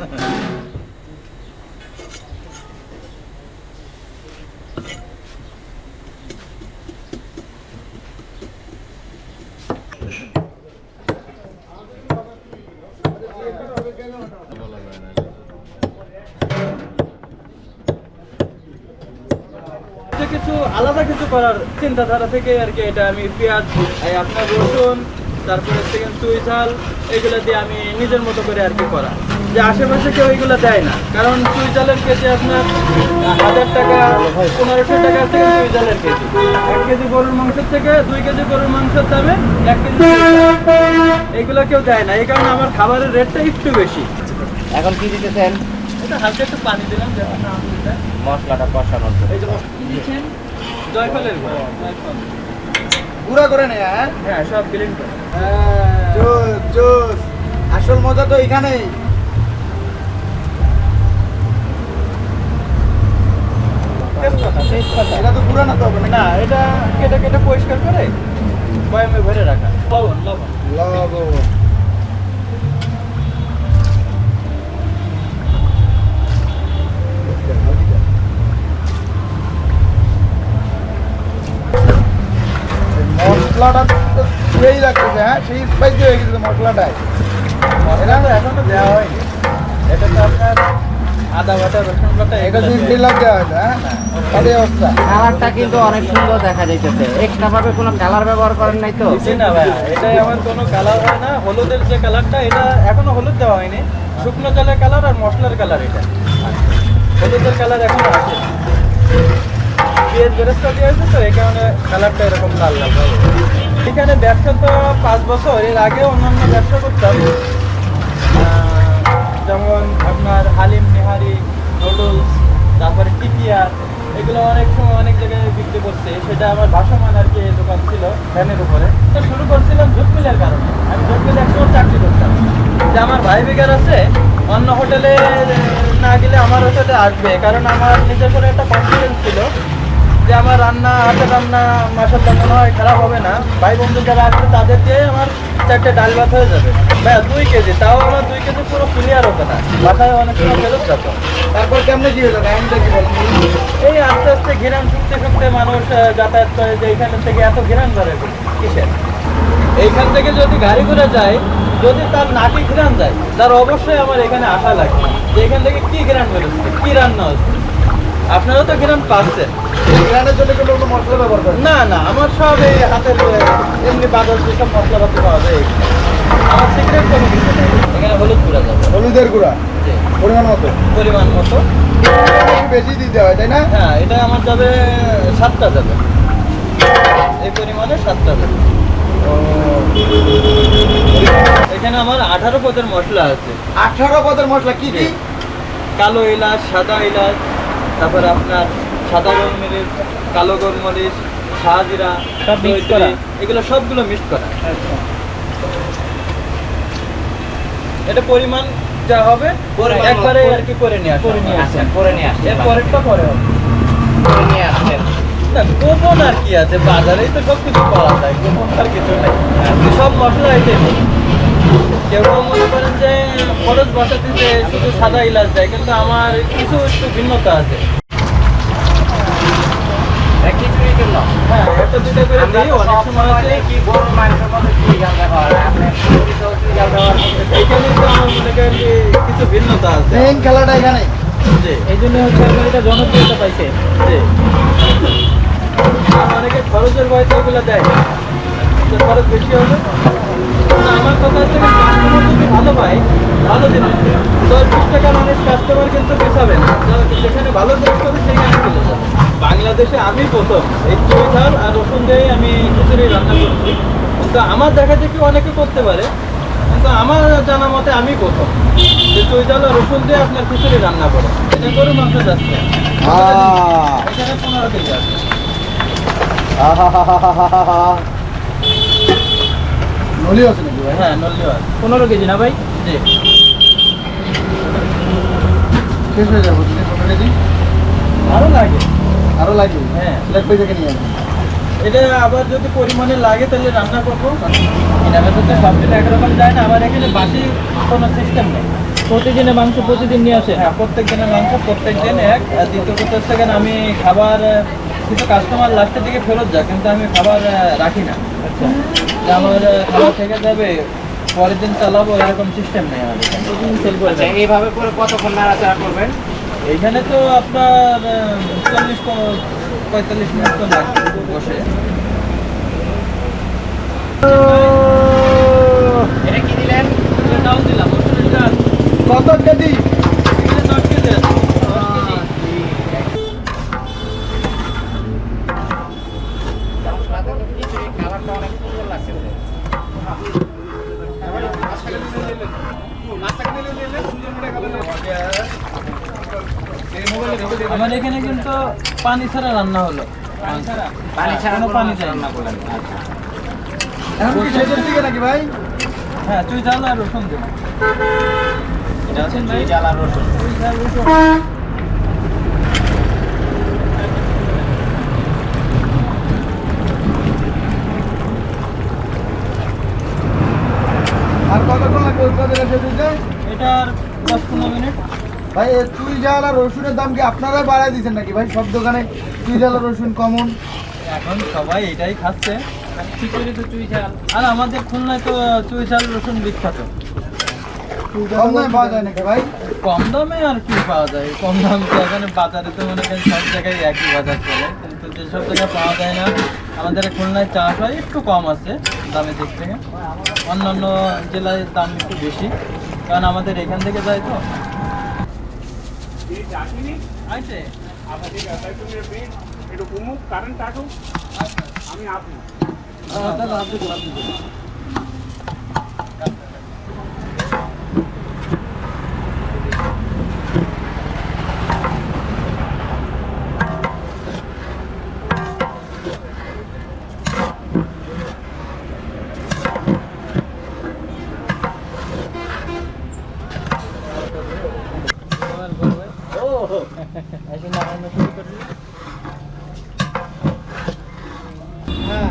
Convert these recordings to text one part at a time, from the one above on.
কিছু আলাদা কিছু করার চিন্তাধারা থেকে আর কি এটা আমি পেঁয়াজ, আপনার রসুন, তারপরে চুই ঝাল এগুলো দিয়ে আমি নিজের মতো করে আর কি করা, যে আশেপাশে কেউ এগুলো দেয় না। কারণ চুই ঝালের কেজি আপনার 1000 টাকা 1500 টাকা থেকে চুই ঝালের কেজি, 1 কেজি গরুর মাংসের থেকে 2 কেজি গরুর মাংসের দামে 1 কেজি এগুলো কেউ দেয় না। এই কারণে আমার খাবারের রেটটা একটু বেশি। এখন কি দিতেছেন? এটা হালকা একটু পানি দিলাম, মশলাটা কষানোর এই যে দিচ্ছেন জয়ফলের গুঁড়া করে নেয়। হ্যাঁ, সব ব্লেন্ড করে। আসল মজা তো এখানেই। এটা তো গুঁড়া না তো হবে না, এটা কেটে কেটে পরিষ্কার করে বয়ামে ভরে রাখা। লবণ লবণ লবণ মশলাটা তো সেই লাগতেছে। হ্যাঁ, সেই স্পাইসি হয়ে গেছে মশলাটাই। এটা তো এখনো দেওয়া হয়নি। এটা তো আপনার আদা বাটা, রসুন বাটা এটা সিম্পল দেওয়া হয়েছে। হ্যাঁ, এই অবস্থা। কালারটা কিন্তু অনেক সুন্দর দেখা যাইতেছে। এক্সট্রা ভাবে কোনো কালার ব্যবহার করেন নাই তো? জি না ভাই, এটাই আমার কোনো কালার হয় না। হলুদের যে কালারটা, এটা এখনো হলুদ দেওয়া হয়নি। শুকনো চালের কালার আর মশলার কালার এটা। হলুদের কালার এখনো আছে। পেঁয়াজ বেরেস্তা দিয়ে আছে তো এই কারণে কালারটা এরকম লাল লাল হবে। এখানে ব্যবসা তো 5 বছর, এর আগে অন্যান্য ব্যবসা করতাম, যেমন আপনার হালিম, নেহারি, নুডলস, তারপরে টিকিয়া, এগুলো অনেক সময় অনেক জায়গায় বিক্রি করছে। সেটা আমার ভাসমান আর কি দোকান ছিল ভ্যানের উপরে। তো শুরু করছিলাম জুট মিলের কারণে। আমি জুট মিলে একসময় চাকরি করতাম, যে আমার ভাই বেকার আছে, অন্য হোটেলে না গেলে আমার হোটেলে আসবে। কারণ আমার নিজের করে একটা কনফিডেন্স ছিল যে আমার হাতের রান্না মাশাআল্লাহ মনে হয় খারাপ হবে না। ভাই বন্ধু যারা আসবে তাদের দিয়ে আমার 4টে ডাল ভাত হয়ে যাবে। ভাই 2 কেজি, তাও আমার 2 কেজি পুরো ক্লিয়ার হতো না, বাসায় অনেক সময় ফেরত যেত। তারপর কেমনে কি হলো? কাহিনীটা কি বলেন? এই আস্তে আস্তে ঘিরান শুনতে শুনতে মানুষ যাতায়াত করে, যে এইখান থেকে এত ঘিরান ধরে কিসের। এইখান থেকে যদি গাড়ি করে যায়, যদি তার নাকি ঘিরান যায়, তার অবশ্যই আমার এখানে আসা লাগে যে এখান থেকে কি ঘিরান বেরোচ্ছে, কি রান্না হচ্ছে। আপনারাও তো ঘিরান পাচ্ছেন। গ্রানের জন্য কোনো মশলা ব্যবহার করেন? না না, আমার সব এই হাতের এমনি বাজার যেসব মশলাপাতি পাওয়া যায়, আমার সিক্রেট কোনো কিছু নেই। এখানে হলুদ গুঁড়া যাবে, হলুদের গুঁড়া পরিমাণ মতো। পরিমাণ মতো একটু বেশি দিতে হয়, তাই না? হ্যাঁ, এটা আমার যাবে 7টা যাবে, এই পরিমাণে 7টা যাবে। এখানে আমার 18 পদের মশলা আছে। 18 পদের মশলা কি কি? কালো এলাচ, সাদা এলাচ, তারপরে আপনার সাদা গোলমরিচ, কালো গোলমরিচ, শাহজিরা, সব mix করা? এগুলো সবগুলো মিক্স করা। এটা পরিমাণ যা হবে একবারে আর কি করে নিয়ে আসা। করে নিয়ে আসছেন। এর পরেরটা পরে হবে। করে নিয়ে আসছেন। না, গোপন আর কি আছে, বাজারেই তো সব কিছু পাওয়া যায়, গোপন আর কিছু নেই। সব মশলা এটাই। কেউ মনে করেন যে খরচ বসাতে যে শুধু সাদা ইলাচ দেয়, কিন্তু আমার কিছু একটু ভিন্নতা আছে। খিচুড়ির জন্য হ্যাঁ, একটা দুটো করে দিই। অনেক সময় আছে কি গরুর মাংসের মধ্যে কি গাল ব্যবহার হয়? আপনি খিচুড়িতেও কি গাল ব্যবহার করতেছেন? এইখানে তো আমার মনে করেন যে কিছু ভিন্নতা আছে। মেইন খেলাটা এখানে। জি এই জন্য হচ্ছে আপনার এটা জনপ্রিয়তা পাইছে। জি। আর অনেকে খরচের ভয়তে এগুলো দেয় না, যে খরচ বেশি হবে। না, আমার কথা হচ্ছে কাস্টমার যদি ভালো পায়, ভালো জিনিস 10-20 টাকা মানুষ কাস্টমার কিন্তু পেছাবে না। যেখানে ভালো জিনিস হবে সেইখানে চলে যাবে। বাংলাদেশে আমি প্রথম এই চুই ঝাল আর রসুন দিয়েই আমি খিচুড়ি রান্না করছি। কিন্তু আমার দেখা দেখি অনেকে করতে পারে, কিন্তু আমার জানা মতে আমি প্রথম যে চুই ঝাল আর রসুন দিয়ে আপনার খিচুড়ি রান্না করে। এটা গরু মাংস যাচ্ছে, এখানে 15 কেজি আছে। নলি আছে নাকি ভাই? হ্যাঁ, নল্লিও আছে। 15 কেজি না ভাই? জি। শেষ হয়ে যাবো 15 কেজি। আরো লাগে। আরো লাগবে? হ্যাঁ। লাগবে থেকে নিয়ে আসবেন। এটা আবার যদি পরিমাণে লাগে তাহলে রান্না করবো। এটা তো সব দিন একরকম যায় না, আমার এখানে বাসি কোনো সিস্টেম নেই। প্রতিদিনে মাংস প্রতিদিন নিয়ে আসে? হ্যাঁ, প্রত্যেক দিনের মাংস প্রত্যেক দিন এক। আর দ্বিতীয় কথা হচ্ছে কেন, আমি খাবার কিছু কাস্টমার লাস্টের দিকে ফেরত যায়, কিন্তু আমি খাবার রাখি না। আচ্ছা, যে আমার খাবার থেকে যাবে, পরের দিন চালাবো, এরকম সিস্টেম নেই আমাদের। প্রতিদিন সেল করে আচ্ছা, এইভাবে করে কতক্ষণ নাড়াচাড়া করবেন? এইখানে তো আপনার 40-45 মিনিট তো লাগবে বসে। এটা কি দিলেন? ডাল দিলাম, মসুরের ডাল। কত কেজি? এখানে 10 কেজি আছে। 10 কেজি। সাথে তো খিচুড়ি কালারটা অনেক সুন্দর লাগছে। আমার এখানে কিন্তু পানি ছাড়া রান্না হলো। পানি ছাড়া কোনো কোনো পানি মাছ দেয় রান্না না। করলেন? আচ্ছা। এখন কি শেষের দিকে নাকি ভাই? হ্যাঁ, চুই ঝাল আর রসুন দেবো। এটা হচ্ছে চুই ঝাল আর রসুন। চুই ঝাল রসুন। আর কতক্ষণ লাগবে উৎপাদনের শেষ হইতে? এটার 10-15 মিনিট। ভাই এই চুই ঝাল আর রসুনের দাম কি আপনারাই বাড়ায় দিচ্ছেন নাকি ভাই? সব দোকানে চুই ঝাল আর রসুন কমন। এখন সবাই এটাই খাচ্ছে। খিচুড়ি তো চুই ঝাল। আর আমাদের খুলনায় তো চুই ঝাল রসুন বিখ্যাত। কম দামে পাওয়া যায় নাকি ভাই? কম দামে আর কি পাওয়া যায়? কম দাম তো এখানে বাজারে তো মনে করেন সব জায়গায় একই বাজার চলে, কিন্তু যেসব জায়গায় পাওয়া যায় না, আমাদের খুলনায় চাষ হয় একটু কম আছে দামের দিক থেকে। অন্যান্য জেলায় দাম একটু বেশি, কারণ আমাদের এখান থেকে যায় তো। আছে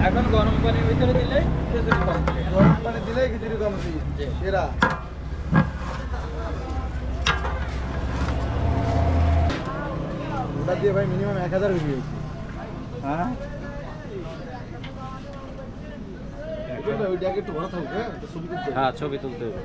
এখন গরম পানির ভিতরে দিলে খিচুড়ি কমপ্লিট। গরম পানি দিলেই খিচুড়ি কম সেরা। ওটা দিয়ে ভাই মিনিমাম 1000 বেশি হয়েছে। হ্যাঁ, ওইটাকে একটু বড় থাকবে, ছবি তুলতে হবে। হ্যাঁ, ছবি তুলতে হবে।